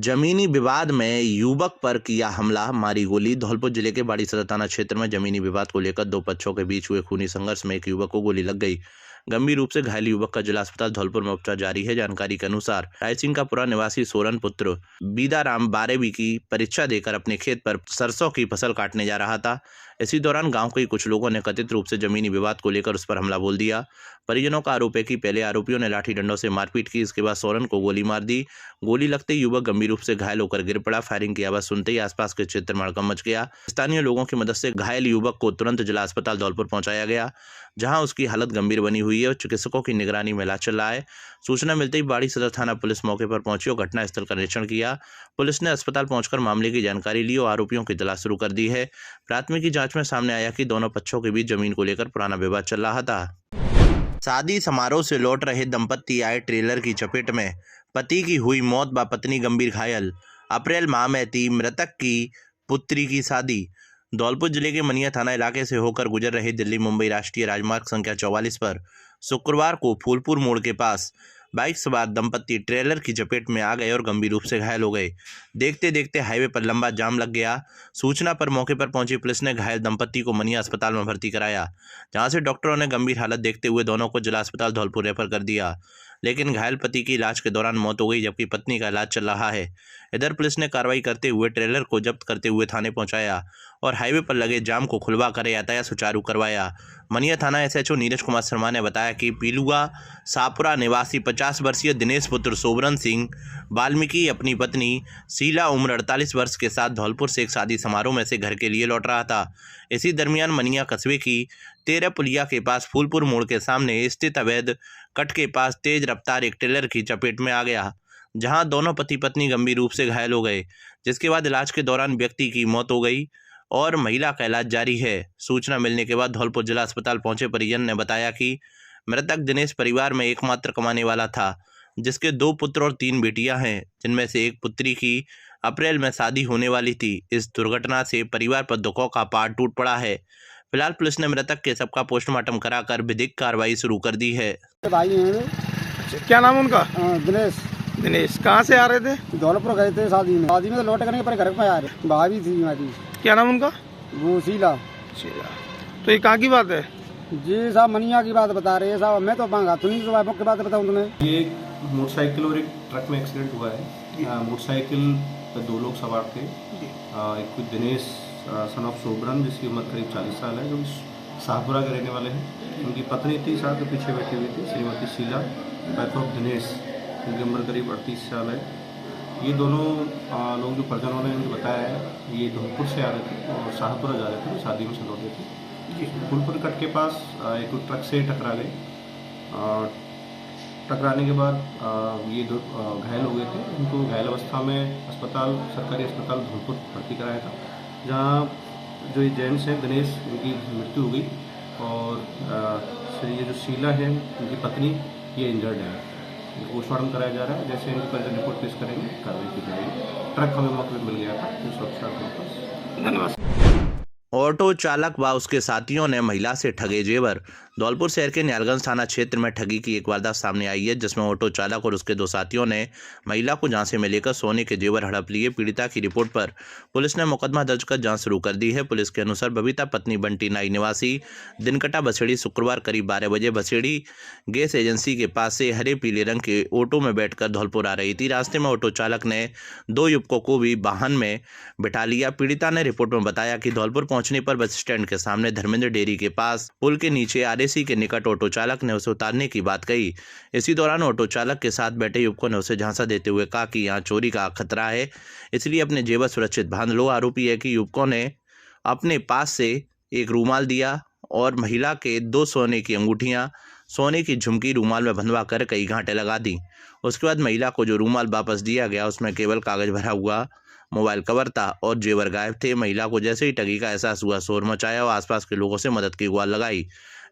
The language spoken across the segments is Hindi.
जमीनी विवाद में युवक पर किया हमला, मारी गोली। धौलपुर जिले के बाड़ी सदर थाना क्षेत्र में जमीनी विवाद को लेकर दो पक्षों के बीच हुए खूनी संघर्ष में एक युवक को गोली लग गई। गंभीर रूप से घायल युवक का जिला अस्पताल धौलपुर में उपचार जारी है। जानकारी के अनुसार रायसिंह का पुरा निवासी सोरन पुत्र बीदाराम 12वीं की परीक्षा देकर अपने खेत पर सरसों की फसल काटने जा रहा था। इसी दौरान गांव के कुछ लोगों ने कथित रूप से जमीनी विवाद को लेकर उस पर हमला बोल दिया। परिजनों का आरोप है कि पहले आरोपियों ने लाठी डंडों से मारपीट की, इसके बाद सोरन को गोली मार दी। गोली लगते ही युवक गंभीर रूप से घायल होकर गिर पड़ा। फायरिंग की आवाज सुनते ही आसपास के क्षेत्र में हड़कंप मच गया। स्थानीय लोगों की मदद से घायल युवक को तुरंत जिला अस्पताल धौलपुर पहुंचाया गया, जहां उसकी हालत गंभीर बनी हुई है और चिकित्सकों की निगरानी में इलाज चल रहा है। सूचना मिलते ही बाड़ी सदर थाना पुलिस मौके पर पहुंची और घटनास्थल का निरीक्षण किया। पुलिस ने अस्पताल पहुंचकर मामले की जानकारी ली और आरोपियों की तलाश शुरू कर दी है। प्राथमिकी जांच में सामने आया कि दोनों पक्षों के बीच जमीन को लेकर पुराना विवाद चल रहा था। शादी समारोह से लौट रहे दंपत्ति आए ट्रेलर की चपेट में, पति की हुई मौत व पत्नी गंभीर घायल। अप्रैल माह में थी मृतक की पुत्री की शादी। धौलपुर जिले के मनिया थाना इलाके से होकर गुजर रहे दिल्ली मुंबई राष्ट्रीय राजमार्ग संख्या 44 पर शुक्रवार को फूलपुर मोड़ के पास बाइक सवार दंपत्ति ट्रेलर की चपेट में आ गए और गंभीर रूप से घायल हो गए। देखते देखते हाईवे पर लंबा जाम लग गया। सूचना पर मौके पर पहुंची पुलिस ने घायल दंपत्ति को मनिया अस्पताल में भर्ती कराया, जहां से डॉक्टरों ने गंभीर हालत देखते हुए दोनों को जिला अस्पताल धौलपुर रेफर कर दिया। लेकिन घायल पति की इलाज के दौरान मौत हो गई, जबकि पत्नी का इलाज चल रहा है। इधर पुलिस ने कार्रवाई करते हुए ट्रेलर को जब्त करते हुए थाने पहुंचाया और हाईवे पर लगे जाम को खुलवा कर यातायात सुचारू करवाया। मनिया थाना एसएचओ नीरज कुमार शर्मा ने बताया कि पीलुआ सापुरा निवासी 50 वर्षीय दिनेश पुत्र सोबरन सिंह वाल्मीकि अपनी पत्नी शीला उम्र 48 वर्ष के साथ धौलपुर से एक शादी समारोह में से घर के लिए लौट रहा था। इसी दरमियान मनिया कस्बे की 13 पुलिया के पास फूलपुर मोड़ के सामने स्थित अवैध कट के पास तेज रफ्तार एक ट्रेलर की चपेट में आ गया, जहां दोनों पति पत्नी गंभीर रूप से घायल हो गए, जिसके बाद इलाज के दौरान व्यक्ति की मौत हो गई और महिला का इलाज जारी है। सूचना मिलने के बाद धौलपुर जिला अस्पताल पहुंचे परिजन ने बताया कि मृतक दिनेश परिवार में एकमात्र कमाने वाला था, जिसके 2 पुत्र और 3 बेटियां हैं, जिनमें से एक पुत्री की अप्रैल में शादी होने वाली थी। इस दुर्घटना से परिवार पर दुखों का पहाड़ टूट पड़ा है। फिलहाल पुलिस ने मृतक के सबका पोस्टमार्टम कराकर विधिक कार्रवाई शुरू कर दी है। भाई हैं क्या नाम उनका? दिनेश। दिनेश कहाँ से आ रहे थे? धौलपुर गए थे शादी में तो लौट करने पर घर पे आ रहे। भाभी थी हमारी। क्या नाम उनका? वो शीला। तो ये कहाँ की बात है? जी साहब मनिया की बात बता रहे हैं साहब, मैं तो मांगा तो नहीं, तो की बात बताऊँ तुम्हें। ये एक मोटरसाइकिल और एक ट्रक में एक्सीडेंट हुआ है। मोटरसाइकिल पर 2 लोग सवार थे। एक कुछ दिनेश सन ऑफ सोबरन, जिसकी उम्र करीब 40 साल है, जो शाहपुरा के रहने वाले हैं। उनकी पत्नी थी, साथ के पीछे बैठी हुई थी, श्रीमती शीला। पैथ ऑफ दिनेश, उनकी उम्र करीब 38 साल है। ये दोनों लोग जो परिजनों ने मुझे बताया है, ये धौलपुर से आ रहे थे और शाहपुरा जा रहे थे, शादी में से लौटे थे। फूलपुर कट के पास एक ट्रक से टकरा गए। टकराने के बाद ये दो घायल हो गए थे। उनको घायल अवस्था में सरकारी अस्पताल धौलपुर भर्ती कराया था, जहाँ जो ये जेंट्स हैं दिनेश, उनकी मृत्यु हो गई और ये जो शीला है उनकी पत्नी, ये इंजर्ड है। पोस्टमार्टम कराया जा रहा है। जैसे इनकी परिजन रिपोर्ट पेश करेंगे, कार्रवाई की जाएगी। ट्रक हमें मौके पर मिल गया था, जो सुरक्षा। धन्यवाद। ऑटो चालक व उसके साथियों ने महिला से ठगे जेवर। धौलपुर शहर के न्यालगंज थाना क्षेत्र में ठगी की एक वारदात सामने आई है, जिसमें ऑटो चालक और उसके 2 साथियों ने महिला को झांसे में लेकर सोने के जेवर हड़प लिए। पीड़िता की रिपोर्ट पर पुलिस ने मुकदमा दर्ज कर जांच शुरू कर दी है। पुलिस के अनुसार बबीता पत्नी बंटी नाई निवासी दिनकटा बसेड़ी शुक्रवार करीब 12 बजे बसेड़ी गैस एजेंसी के पास से हरे पीले रंग के ऑटो में बैठकर धौलपुर आ रही थी। रास्ते में ऑटो चालक ने 2 युवकों को भी वाहन में बिठा लिया। पीड़िता ने रिपोर्ट में बताया कि धौलपुर पहुंचने पर बस स्टैंड के सामने धर्मेंद्र डेयरी के पास पुल के नीचे आरएसी के निकट ऑटो चालक ने उसे उतारने की बात कही। इसी दौरान ऑटो चालक के साथ बैठे युवकों ने उसे झांसा देते हुए कहा कि यहाँ चोरी का खतरा है, इसलिए अपने जेवर सुरक्षित बांध लो। आरोपी है कि युवकों ने अपने पास से एक रूमाल दिया और महिला के 2 सोने की अंगूठियां, सोने की झुमकी रूमाल में बंधवा कर कई घाटे लगा दी। उसके बाद महिला को जो रूमाल वापस दिया गया, उसमें केवल कागज भरा हुआ मोबाइल कवर था और जेवर गायब थे। महिला को जैसे ही ठगी का एहसास हुआ, शोर मचाया और आसपास के लोगों से मदद की गुहार लगाई,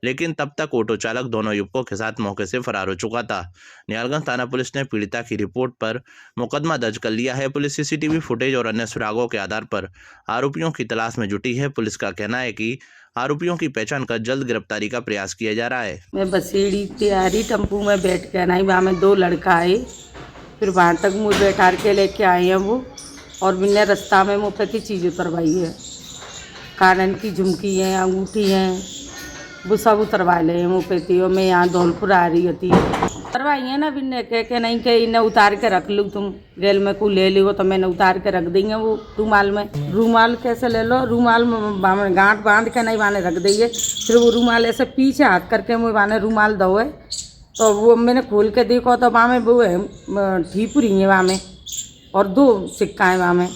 लेकिन तब तक ऑटो चालक दोनों युवकों के साथ मौके से फरार हो चुका था। न्यालगंज थाना पुलिस ने पीड़िता की रिपोर्ट पर मुकदमा दर्ज कर लिया है। पुलिस सीसीटीवी फुटेज और अन्य सुरागों के आधार पर आरोपियों की तलाश में जुटी है। पुलिस का कहना है कि आरोपियों की पहचान कर जल्द गिरफ्तारी का प्रयास किया जा रहा है। मैं बसेड़ी तैयारी टेम्पू में बैठ कर आई, वहाँ में 2 लड़का आए फिर वहाँ तक मुझे बैठा के लेके आए हैं वो, और मैंने रास्ता में मुँह पे की चीज़ उतरवाई है, कानन की झुमकी है, अंगूठी है, वो सब उतरवा ले मुँह पे थी। और मैं यहाँ धौलपुर आ रही थी, उतरवाई है ना बिन्ने के नहीं के इन्हें उतार के रख लूँ, तुम रेल में को ले लो तो मैंने उतार के रख देंगे वो रूमाल में। रूमाल कैसे ले लो, रूमाल में गांठ बांध के नहीं बाने रख देंगे, फिर वो रूमाल ऐसे पीछे हाथ करके मुँह बाने रूमाल दो है, तो वो मैंने खोल के देखो तो वहाँ में वो है ठीपुरी है वहाँ में, और 2 सिक्का है वहाँ में।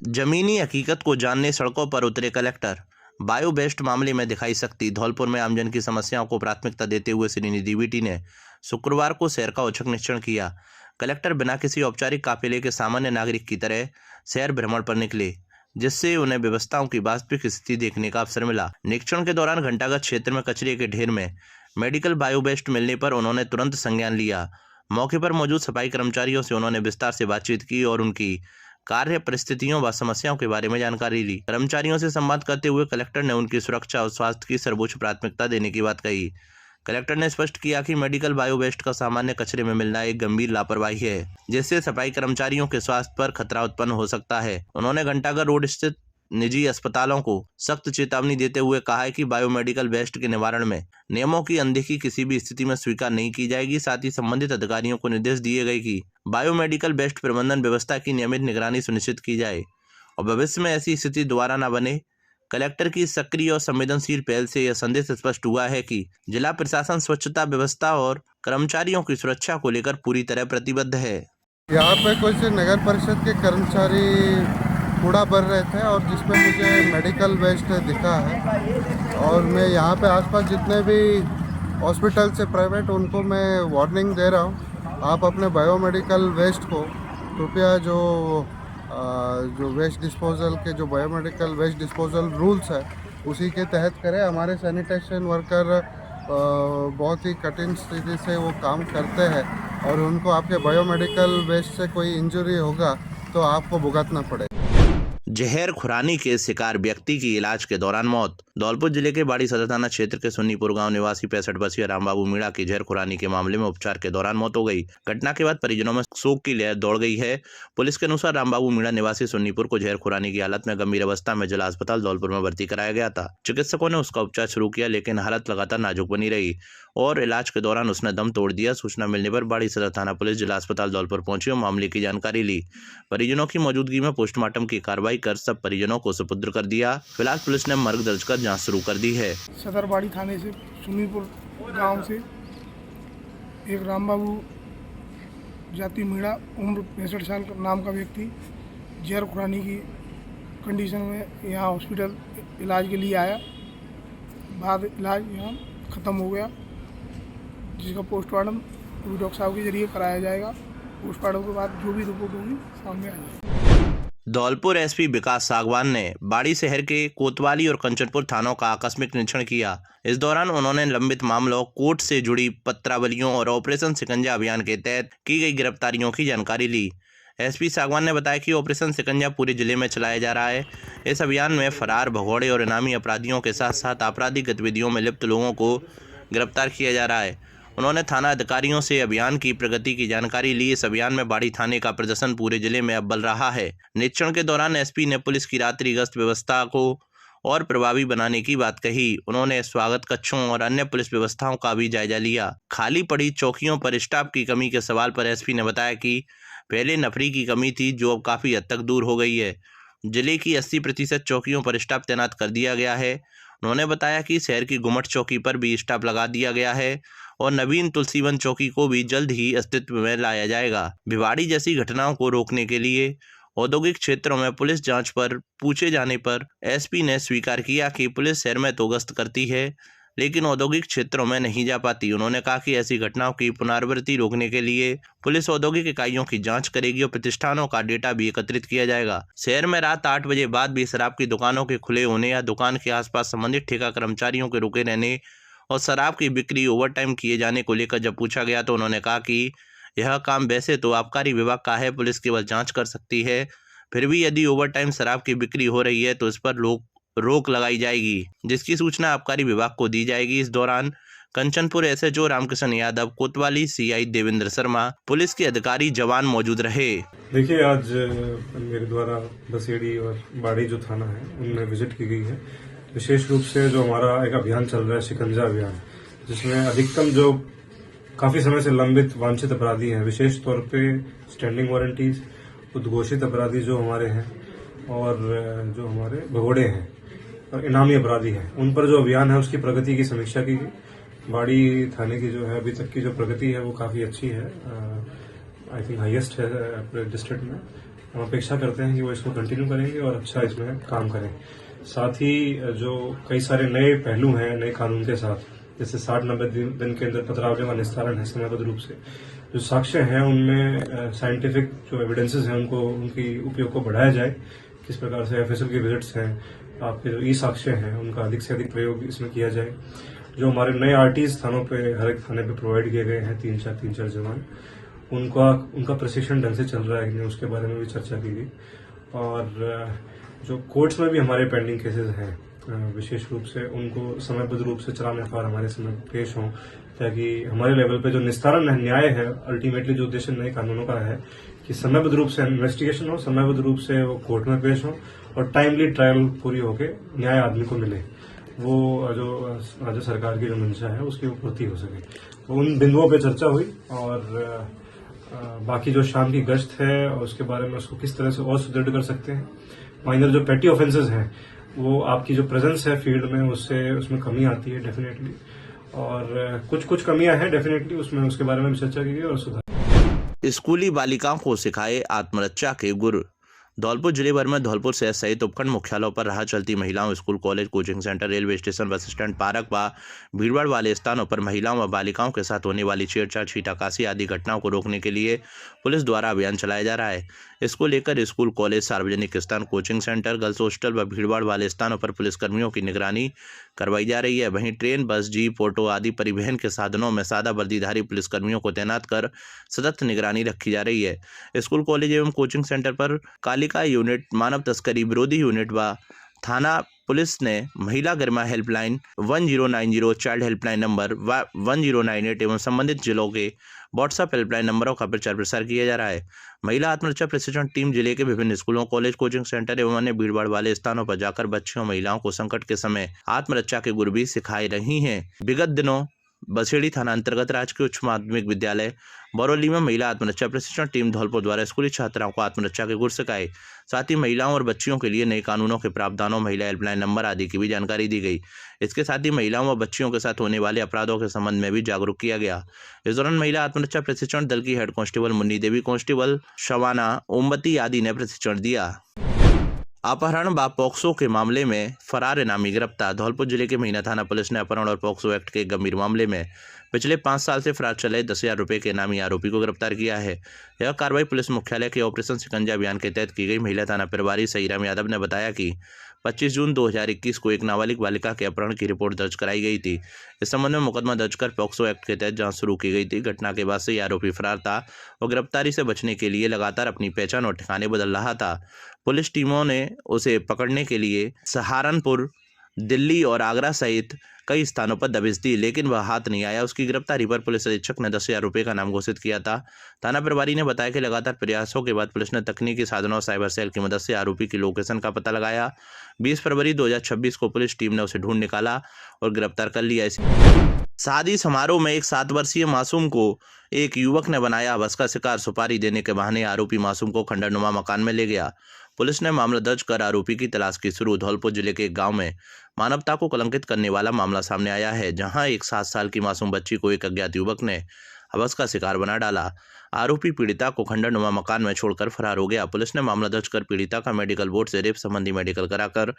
जमीनी हकीकत को जानने सड़कों पर उतरे कलेक्टर। बायो वेस्ट मामले में दिखाई सकती धौलपुर में आमजन की समस्याओं को प्राथमिकता देते हुए श्रीनिधि बीटी ने शुक्रवार को शहर का औचक निरीक्षण किया। कलेक्टर बिना किसी औपचारिक काफिले के सामान्य नागरिक की तरह शहर भ्रमण पर निकले, जिससे उन्हें व्यवस्थाओं की वास्तविक स्थिति देखने का अवसर मिला। निरीक्षण के दौरान घंटाघर क्षेत्र में कचरे के ढेर में मेडिकल बायो वेस्ट मिलने पर उन्होंने तुरंत संज्ञान लिया। मौके पर मौजूद सफाई कर्मचारियों से उन्होंने विस्तार से बातचीत की और उनकी कार्य परिस्थितियों व समस्याओं के बारे में जानकारी ली। कर्मचारियों से संवाद करते हुए कलेक्टर ने उनकी सुरक्षा और स्वास्थ्य की सर्वोच्च प्राथमिकता देने की बात कही। कलेक्टर ने स्पष्ट किया कि मेडिकल बायो वेस्ट का सामान्य कचरे में मिलना एक गंभीर लापरवाही है, जिससे सफाई कर्मचारियों के स्वास्थ्य पर खतरा उत्पन्न हो सकता है। उन्होंने घंटाघर रोड स्थित निजी अस्पतालों को सख्त चेतावनी देते हुए कहा है कि बायोमेडिकल वेस्ट के निवारण में नियमों की अनदेखी किसी भी स्थिति में स्वीकार नहीं की जाएगी। साथ ही संबंधित अधिकारियों को निर्देश दिए गए कि बायोमेडिकल वेस्ट प्रबंधन व्यवस्था की नियमित निगरानी सुनिश्चित की जाए और भविष्य में ऐसी स्थिति दोबारा न बने। कलेक्टर की सक्रिय और संवेदनशील पहल से यह संदेश स्पष्ट हुआ है कि जिला प्रशासन स्वच्छता व्यवस्था और कर्मचारियों की सुरक्षा को लेकर पूरी तरह प्रतिबद्ध है। यहाँ पे कुछ नगर परिषद के कर्मचारी कूड़ा भर रहे थे और जिसमें मुझे मेडिकल वेस्ट दिखा है, और मैं यहाँ पे आसपास जितने भी हॉस्पिटल से प्राइवेट उनको मैं वार्निंग दे रहा हूँ, आप अपने बायोमेडिकल वेस्ट को कृपया जो वेस्ट डिस्पोजल के जो बायोमेडिकल वेस्ट डिस्पोजल रूल्स है उसी के तहत करें। हमारे सैनिटेशन वर्कर बहुत ही कठिन स्थिति से वो काम करते हैं और उनको आपके बायोमेडिकल वेस्ट से कोई इंजरी होगा तो आपको भुगतना पड़ेगा। जहर खुरानी के शिकार व्यक्ति की इलाज के दौरान मौत। धौलपुर जिले के बाड़ी सदर थाना क्षेत्र के सुन्नीपुर गांव निवासी 65 वर्षीय रामबाबू मीणा की जहर खुरानी के मामले में उपचार के दौरान मौत हो गई। घटना के बाद परिजनों में शोक की लहर दौड़ गई है। पुलिस के अनुसार रामबाबू मीणा निवासी सुन्नीपुर को जहर खुरानी की हालत में गंभीर अवस्था में जिला अस्पताल धौलपुर में भर्ती कराया गया था। चिकित्सकों ने उसका उपचार शुरू किया, लेकिन हालत लगातार नाजुक बनी रही और इलाज के दौरान उसने दम तोड़ दिया। सूचना मिलने पर बाड़ी सदर थाना पुलिस जिला अस्पताल धौलपुर पहुंची और मामले की जानकारी ली। परिजनों की मौजूदगी में पोस्टमार्टम की कार्रवाई कर सब परिजनों को सुपुत्र कर दिया। फिलहाल पुलिस ने मर्ग दर्ज कर जांच शुरू कर दी है। सदरबाड़ी थाने से सुन्नीपुर गांव से एक रामबाबू जाति मीणा उम्र 65 साल नाम का व्यक्ति जहर खुरानी की कंडीशन में यहाँ हॉस्पिटल इलाज के लिए आया। बाद इलाज यहाँ ख़त्म हो गया, जिसका पोस्टमार्टम डॉक्टर साहब के जरिए कराया जाएगा। पोस्टमार्टम के बाद जो भी रिपोर्ट होगी सामने आ जाएगी। धौलपुर एसपी विकास सागवान ने बाड़ी शहर के कोतवाली और कंचनपुर थानों का आकस्मिक निरीक्षण किया। इस दौरान उन्होंने लंबित मामलों, कोर्ट से जुड़ी पत्रावलियों और ऑपरेशन शिकंजा अभियान के तहत की गई गिरफ्तारियों की जानकारी ली। एसपी सागवान ने बताया कि ऑपरेशन शिकंजा पूरे जिले में चलाया जा रहा है। इस अभियान में फरार, भगौड़े और इनामी अपराधियों के साथ साथ आपराधिक गतिविधियों में लिप्त लोगों को गिरफ्तार किया जा रहा है। उन्होंने थाना अधिकारियों से अभियान की प्रगति की जानकारी ली। इस अभियान में बाड़ी थाने का प्रदर्शन पूरे जिले में अव्वल रहा है। निरीक्षण के दौरान एसपी ने पुलिस की रात्रि गश्त व्यवस्था को और प्रभावी बनाने की बात कही। उन्होंने स्वागत कक्षों और अन्य पुलिस व्यवस्थाओं का भी जायजा लिया। खाली पड़ी चौकियों पर स्टाफ की कमी के सवाल पर एसपी ने बताया कि पहले नफरी की कमी थी, जो अब काफ़ी हद तक दूर हो गई है। जिले की 80% चौकियों पर स्टाफ तैनात कर दिया गया है। उन्होंने बताया कि शहर की गुमट चौकी पर भी स्टाफ लगा दिया गया है और नवीन तुलसीवन चौकी को भी जल्द ही अस्तित्व में लाया जाएगा। भिवाड़ी जैसी घटनाओं को रोकने के लिए औद्योगिक क्षेत्रों में पुलिस जांच पर पूछे जाने पर एसपी ने स्वीकार किया कि पुलिस शहर में तो गश्त करती है, लेकिन औद्योगिक क्षेत्रों में नहीं जा पाती। उन्होंने कहा कि ऐसी घटनाओं की पुनरावृत्ति रोकने के लिए पुलिस औद्योगिक इकाइयों की जांच करेगी और प्रतिष्ठानों का डेटा भी एकत्रित किया जाएगा। शहर में रात 8 बजे बाद भी शराब की दुकानों के खुले होने या दुकान के आसपास संबंधित ठेका कर्मचारियों के रुके रहने और शराब की बिक्री ओवरटाइम किए जाने को लेकर जब पूछा गया तो उन्होंने कहा कि यह काम वैसे तो आबकारी विभाग का है, पुलिस केवल जाँच कर सकती है। फिर भी यदि ओवरटाइम शराब की बिक्री हो रही है तो इस पर रोक लगाई जाएगी, जिसकी सूचना आबकारी विभाग को दी जाएगी। इस दौरान कंचनपुर एसएचओ रामकिशन यादव, कोतवाली सीआई देवेंद्र शर्मा, पुलिस के अधिकारी जवान मौजूद रहे। देखिए, आज मेरे द्वारा बसेड़ी और बाड़ी जो थाना है उनमें विजिट की गई है। विशेष रूप से जो हमारा एक अभियान चल रहा है शिकंजा अभियान, जिसमें अधिकतम जो काफी समय से लंबित वांछित अपराधी हैं, विशेष तौर पे स्टैंडिंग वारंटीज, उद्घोषित अपराधी जो हमारे हैं और जो हमारे भगोड़े हैं और इनामी अपराधी हैं, उन पर जो अभियान है उसकी प्रगति की समीक्षा की गई। बाड़ी थाने की जो है अभी तक की जो प्रगति है वो काफी अच्छी है, आई थिंक हाईएस्ट है पूरे डिस्ट्रिक्ट में। हम अपेक्षा करते हैं कि वो इसको कंटिन्यू करेंगे और अच्छा इसमें काम करें। साथ ही जो कई सारे नए पहलू हैं नए कानून के साथ, जैसे 60-90 दिन के अंदर पथराव का निस्तारण है समयबद्ध रूप से, जो साक्ष्य हैं उनमें साइंटिफिक जो एविडेंसेस हैं उनको उनकी उपयोग को बढ़ाया जाए। किस प्रकार से एफएसएल की विजिट्स हैं, आपके जो ई साक्ष्य हैं उनका अधिक से अधिक प्रयोग इसमें किया जाए। जो हमारे नए आरटीज थानों पे हर एक थाने पे प्रोवाइड किए गए हैं 3-4 जवान, उनका प्रशिक्षण ढंग से चल रहा है कि नहीं उसके बारे में भी चर्चा की गई। और जो कोर्ट्स में भी हमारे पेंडिंग केसेस हैं, विशेष रूप से उनको समयबद्ध रूप से चलान एफआईआर हमारे समय पेश हों, ताकि हमारे लेवल पे जो निस्तारण है, न्याय है, अल्टीमेटली जो उद्देश्य नए कानूनों का है कि समयबद्ध रूप से इन्वेस्टिगेशन हो, समयबद्ध रूप से वो कोर्ट में पेश हो और टाइमली ट्रायल पूरी होके न्याय आदमी को मिले। वो जो राज्य सरकार की जो मंशा है उसकी वो पूर्ति हो सके। तो उन बिंदुओं पे चर्चा हुई और बाकी जो शाम की गश्त है और उसके बारे में उसको किस तरह से और सुदृढ़ कर सकते हैं। माइनर जो पेटी ऑफेंसेस हैं वो आपकी जो प्रेजेंस है फील्ड में उसमें कमी आती है डेफिनेटली, और कुछ कमियां हैं डेफिनेटली उसमें, उसके बारे में भी चर्चा की गई और सुधार। स्कूली बालिकाओं को सिखाए आत्मरक्षा के गुर। धौलपुर जिले भर में धौलपुर शहर सहित उपखंड मुख्यालयों पर राह चलती महिलाओं, school, college, coaching centre, railway station, bus stand, park व भीड़भाड़ वाले स्थानों पर महिलाओं व बालिकाओं के साथ होने वाली छेड़छाड़, छीटाकाशी आदि घटनाओं को रोकने के लिए पुलिस द्वारा अभियान चलाया जा रहा है। इसको लेकर स्कूल, कॉलेज, सार्वजनिक स्थान, कोचिंग सेंटर, गर्ल्स हॉस्टल व भीड़भाड़ वाले स्थानों पर पुलिसकर्मियों की निगरानी करवाई जा रही है। वहीं ट्रेन, बस, जीप, ऑटो आदि परिवहन के साधनों में सादा वर्दीधारी पुलिसकर्मियों को तैनात कर सतत निगरानी रखी जा रही है। स्कूल, कॉलेज एवं कोचिंग सेंटर पर कालिका यूनिट, मानव तस्करी विरोधी यूनिट व थाना पुलिस ने महिला गरिमा हेल्पलाइन 1090, चाइल्ड हेल्पलाइन नंबर 1098 एवं संबंधित जिलों के व्हाट्सएप हेल्पलाइन नंबरों का प्रचार प्रसार किया जा रहा है। महिला आत्मरक्षा प्रशिक्षण टीम जिले के विभिन्न स्कूलों, कॉलेज, कोचिंग सेंटर एवं अन्य भीड़भाड़ वाले स्थानों पर जाकर बच्चियों, महिलाओं को संकट के समय आत्मरक्षा के गुर भी सिखाई रही हैं। विगत दिनों बसेड़ी थाना अंतर्गत राजकीय उच्च माध्यमिक विद्यालय बरौली में महिला आत्मरक्षा प्रशिक्षण टीम धौलपुर द्वारा स्कूली छात्राओं को आत्मरक्षा के गुर सिखाए। साथ ही महिलाओं और बच्चियों के लिए नए कानूनों के प्रावधानों, महिला हेल्पलाइन नंबर आदि की भी जानकारी दी गई। इसके साथ ही महिलाओं व बच्चियों के साथ होने वाले अपराधों के संबंध में भी जागरूक किया गया। इस दौरान महिला आत्मरक्षा प्रशिक्षण दल की head constable Munni Devi, constable Shabana Omvati आदि ने प्रशिक्षण दिया। अपहरण व पॉक्सो के मामले में फरार इनामी गिरफ्तार। धौलपुर जिले के महीना थाना पुलिस ने अपहरण और पॉक्सो एक्ट के एक गंभीर मामले में पिछले 5 साल से फरार चले 10,000 रुपये के इनामी आरोपी को गिरफ्तार किया है। यह कार्रवाई पुलिस मुख्यालय के ऑपरेशन शिकंजा अभियान के तहत की गई। महिला थाना प्रभारी सईराम यादव ने बताया कि 25 जून 2021 को एक नाबालिग बालिका के अपहरण की रिपोर्ट दर्ज कराई गई थी। इस संबंध में मुकदमा दर्ज कर पॉक्सो एक्ट के तहत जांच शुरू की गई थी। घटना के बाद से आरोपी फरार था और गिरफ्तारी से बचने के लिए लगातार अपनी पहचान और ठिकाने बदल रहा था। पुलिस टीमों ने उसे पकड़ने के लिए सहारनपुर, दिल्ली और आगरा सहित कई स्थानों पर दबिश दी, लेकिन वह हाथ नहीं आया। उसकी गिरफ्तारी पर पुलिस अधीक्षक ने 10,000 रुपये का नाम घोषित किया था। थाना प्रभारी ने बताया कि लगातार प्रयासों के बाद पुलिस ने तकनीकी साधनों और साइबर सेल की मदद से आरोपी की लोकेशन का पता लगाया। 20 फरवरी 2026 को पुलिस टीम ने उसे ढूंढ निकाला और गिरफ्तार कर लिया। शादी समारोह में एक 7 वर्षीय मासूम को एक युवक ने बनाया बस का शिकार। सुपारी देने के बहाने आरोपी मासूम को खंडरनुमा मकान में ले गया। पुलिस ने मामला दर्ज कर आरोपी की तलाश की शुरू। धौलपुर जिले के एक गांव में मानवता को कलंकित करने वाला मामला सामने आया है, जहां एक 7 साल की मासूम बच्ची को एक अज्ञात युवक ने हवस का शिकार बना डाला। आरोपी पीड़िता को खंडरनुमा मकान में छोड़कर फरार हो गया। पुलिस ने मामला दर्ज कर पीड़िता का मेडिकल बोर्ड से रेप संबंधी मेडिकल कराकर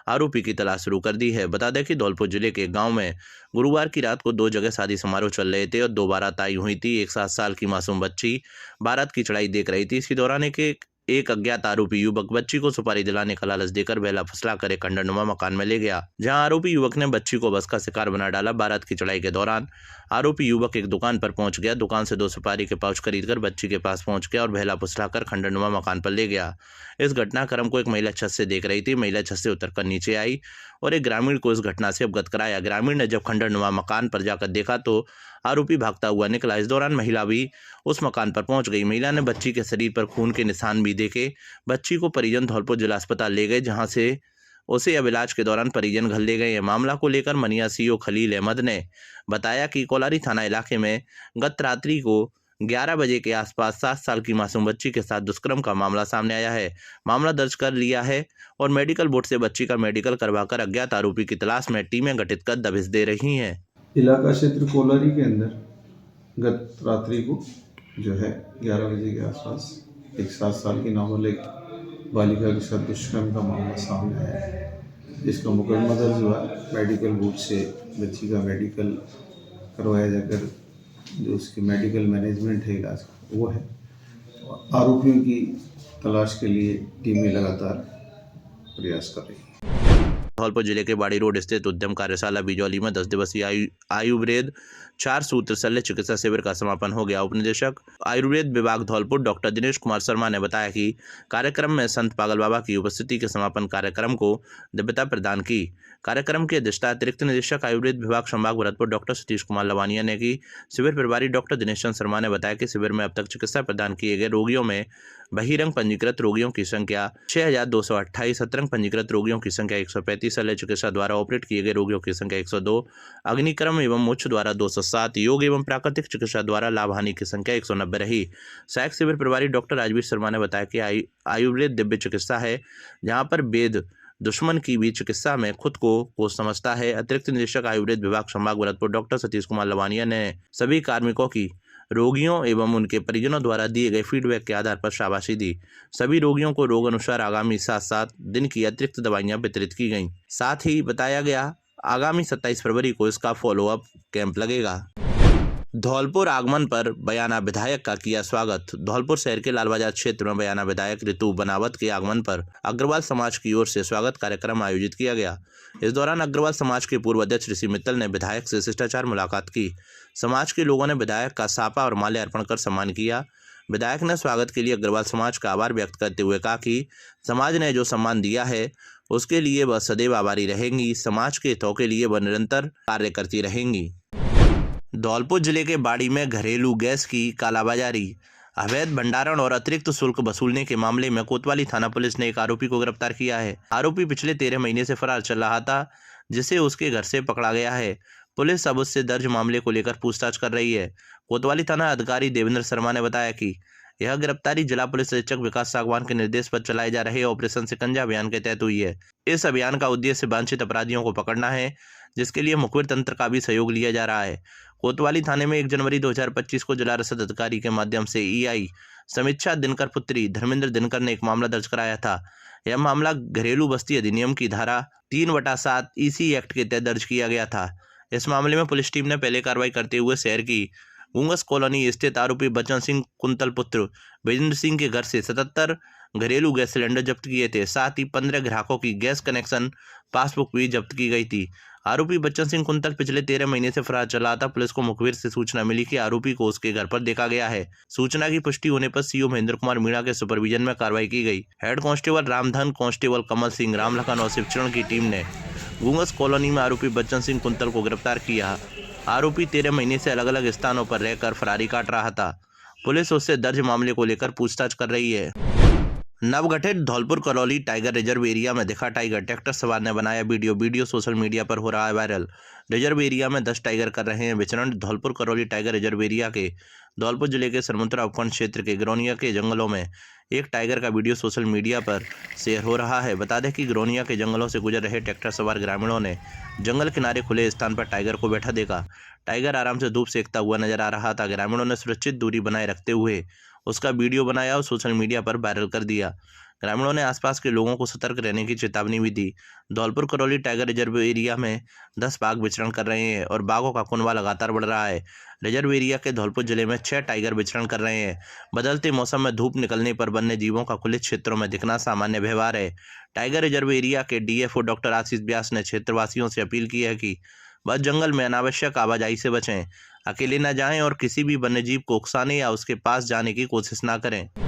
आरोपी की तलाश शुरू कर दी है। बता दें कि धौलपुर जिले के गांव में गुरुवार की रात को 2 जगह शादी समारोह चल रहे थे और 2 बारात आई हुई थी। एक 7 साल की मासूम बच्ची बारात की चढ़ाई देख रही थी। इसी दौरान एक एक अज्ञात आरोपी युवक बच्ची को सुपारी दिलाने का लालच देकर बेला फुसला कर एक खंडरनुमा मकान में ले गया, जहां आरोपी युवक ने बच्ची को बस का शिकार बना डाला। बारात की चढ़ाई के दौरान आरोपी युवक एक दुकान पर पहुंच गया, दुकान से 2 सुपारी के पाउच खरीदकर बच्ची के पास पहुंच गया और बेला फुसलाकर खंडरनुमा मकान पर ले गया। इस घटनाक्रम को एक महिला छत से देख रही थी। महिला छत से उतरकर नीचे आई और एक ग्रामीण को इस घटना से अवगत कराया। ग्रामीण ने जब खंडरनुमा मकान पर जाकर देखा तो आरोपी भागता हुआ निकला। इस दौरान महिला भी उस मकान पर पहुंच गई। महिला ने बच्ची के शरीर पर खून के निशान भी देखे। बच्ची को परिजन धौलपुर जिला अस्पताल ले गए, जहां से उसे अब इलाज के दौरान परिजन घर ले गए। मामला को लेकर मनिया सीओ खलील अहमद ने बताया कि कोलारी थाना इलाके में गत रात्रि को 11 बजे के आसपास 7 साल की मासूम बच्ची के साथ दुष्कर्म का मामला सामने आया है। मामला दर्ज कर लिया है और मेडिकल बोर्ड से बच्ची का मेडिकल करवाकर अज्ञात आरोपी की तलाश में टीमें गठित कर दबिश दे रही हैं। इलाका क्षेत्र कोलारी के अंदर गत रात्रि को जो है 11 बजे के आसपास एक 7 साल की नाबालिग बालिका के साथ दुष्कर्म का मामला सामने आया है, जिसका मुकदमा दर्ज हुआ। मेडिकल बोर्ड से बच्ची का मेडिकल करवाया जाकर जो उसकी मेडिकल मैनेजमेंट है इलाज का वो है। आरोपियों की तलाश के लिए टीमें लगातार प्रयास कर रही हैं। धौलपुर जिले के बाड़ी रोड स्थित उद्यम कार्यशाला बिजौली में 10 दिवसीय आयुर्वेद 4 सूत्र शल्य चिकित्सा शिविर का समापन हो गया। उपनिदेशक आयुर्वेद विभाग धौलपुर डॉक्टर दिनेश कुमार शर्मा ने बताया कि कार्यक्रम में संत पागल बाबा की उपस्थिति के समापन कार्यक्रम को दिव्यता प्रदान की। कार्यक्रम की अध्यक्षता अतिरिक्त निदेशक आयुर्वेद विभाग संभाग भरतपुर डॉक्टर सतीश कुमार लवानिया ने की। शिविर प्रभारी डॉक्टर दिनेश चंद्र शर्मा ने बताया कि शिविर में अब तक चिकित्सा प्रदान किए गए रोगियों में बहिरंग पंजीकृत रोगियों की संख्या 6228, सतरंग पंजीकृत रोगियों की संख्या 135, शल्य चिकित्सा द्वारा ऑपरेट किए गए रोगियों की संख्या 102, अग्निक्रम एवं मोक्ष द्वारा 207, योग एवं प्राकृतिक चिकित्सा द्वारा लाभ हानि की संख्या 190 रही। सहायक शिविर प्रभारी डॉक्टर राजवीर शर्मा ने बताया कि आयुर्वेद दिव्य चिकित्सा है, जहाँ पर वेद दुश्मन की भी चिकित्सा में खुद को समझता है। अतिरिक्त निदेशक आयुर्वेद विभाग संभाग भरतपुर डॉक्टर सतीश कुमार लवानिया ने सभी कार्मिकों की रोगियों एवं उनके परिजनों द्वारा दिए गए फीडबैक के आधार पर शाबाशी दी। सभी रोगियों को रोग अनुसार आगामी 7 दिन की अतिरिक्त दवाइयां वितरित की गईं। साथ ही बताया गया आगामी 27 फरवरी को इसका फॉलोअप कैंप लगेगा। धौलपुर आगमन पर बयाना विधायक का किया स्वागत। धौलपुर शहर के लालबाजार क्षेत्र में बयाना विधायक ऋतु बनावत के आगमन पर अग्रवाल समाज की ओर से स्वागत कार्यक्रम आयोजित किया गया। इस दौरान अग्रवाल समाज के पूर्व अध्यक्ष ऋषि मित्तल ने विधायक से शिष्टाचार मुलाकात की। समाज के लोगों ने विधायक का सापा और माल्य अर्पण कर सम्मान किया। विधायक ने स्वागत के लिए अग्रवाल समाज का आभार व्यक्त करते हुए कहा कि समाज ने जो सम्मान दिया है उसके लिए वह सदैव आभारी रहेंगी। समाज के हितों के लिए वह निरंतर कार्य करती रहेंगी। धौलपुर जिले के बाड़ी में घरेलू गैस की कालाबाजारी, अवैध भंडारण और अतिरिक्त शुल्क वसूलने के मामले में कोतवाली थाना पुलिस ने एक आरोपी को गिरफ्तार किया है। आरोपी पिछले 13 महीने से फरार चल रहा था, जिसे उसके घर से पकड़ा गया है। पुलिस अब उससे दर्ज मामले को लेकर पूछताछ कर रही है। कोतवाली थाना अधिकारी देवेंद्र शर्मा ने बताया कि यह गिरफ्तारी जिला पुलिस अधीक्षक विकास सागवान के निर्देश पर चलाए जा रहे ऑपरेशन शिकंजा अभियान के तहत हुई है। इस अभियान का उद्देश्य वांछित अपराधियों को पकड़ना है, जिसके लिए मुखबिर तंत्र का भी सहयोग लिया जा रहा है। कोतवाली थाने में 1 जनवरी 2025 को जिला रसद अधिकारी के माध्यम से ईआई समीक्षा दिनकर पुत्री धर्मेंद्र दिनकर ने एक मामला दर्ज कराया था। यह मामला घरेलू बस्ती अधिनियम की धारा 3/7 ईसी एक्ट के तहत दर्ज किया गया था। इस मामले में पुलिस टीम ने पहले कार्रवाई करते हुए शहर की गुंगस कॉलोनी स्थित आरोपी बच्चन सिंह कुंतल पुत्र विजेंद्र सिंह के घर से 77 घरेलू गैस सिलेंडर जब्त किए थे। साथ ही 15 ग्राहकों की गैस कनेक्शन पासबुक भी जब्त की गई थी। आरोपी बच्चन सिंह कुंतल पिछले 13 महीने से फरार चला था। पुलिस को मुखबिर से सूचना मिली कि आरोपी को उसके घर पर देखा गया है। सूचना की पुष्टि होने पर सीओ महेंद्र कुमार मीणा के सुपरविजन में कार्रवाई की गई। Head constable Ramdhan, constable Kamal Singh, Ramlakhan और शिवचरण की टीम ने गुंगस कॉलोनी में आरोपी बच्चन सिंह कुंतल को गिरफ्तार किया। आरोपी 13 महीने से अलग अलग स्थानों पर रहकर फरारी काट रहा था। पुलिस उससे दर्ज मामले को लेकर पूछताछ कर रही है। नवगठित Dholpur Karauli tiger reserve area में दिखा टाइगर, ट्रैक्टर सवार ने बनाया वीडियो सोशल मीडिया पर हो रहा है वायरल। रिजर्व एरिया में 10 टाइगर कर रहे हैं विचरण। Dholpur Karauli tiger reserve area के धौलपुर जिले के सरमुत्रा उपखंड क्षेत्र के ग्रोनिया के जंगलों में एक टाइगर का वीडियो सोशल मीडिया पर शेयर हो रहा है। बता दें कि ग्रोनिया के जंगलों से गुजर रहे ट्रैक्टर सवार ग्रामीणों ने जंगल किनारे खुले स्थान पर टाइगर को बैठा देखा। टाइगर आराम से धूप सेकता हुआ नजर आ रहा था। ग्रामीणों ने सुरक्षित दूरी बनाए रखते हुए उसका वीडियो बनाया और सोशल मीडिया पर वायरल कर दिया। ग्रामीणों ने आसपास के लोगों को सतर्क रहने की चेतावनी भी दी। Dholpur Karauli tiger reserve area में 10 बाघ विचरण कर रहे हैं और बाघों का कुनबा लगातार बढ़ रहा है। रिजर्व एरिया के धौलपुर जिले में 6 टाइगर विचरण कर रहे हैं। बदलते मौसम में धूप निकलने पर वन्य जीवों का खुले क्षेत्रों में दिखना सामान्य व्यवहार है। टाइगर रिजर्व एरिया के डीएफओ डॉक्टर आशीष व्यास ने क्षेत्रवासियों से अपील की है कि वह जंगल में अनावश्यक आवाजाही से बचें, अकेले न जाएं और किसी भी वन्यजीव को उकसाने या उसके पास जाने की कोशिश न करें।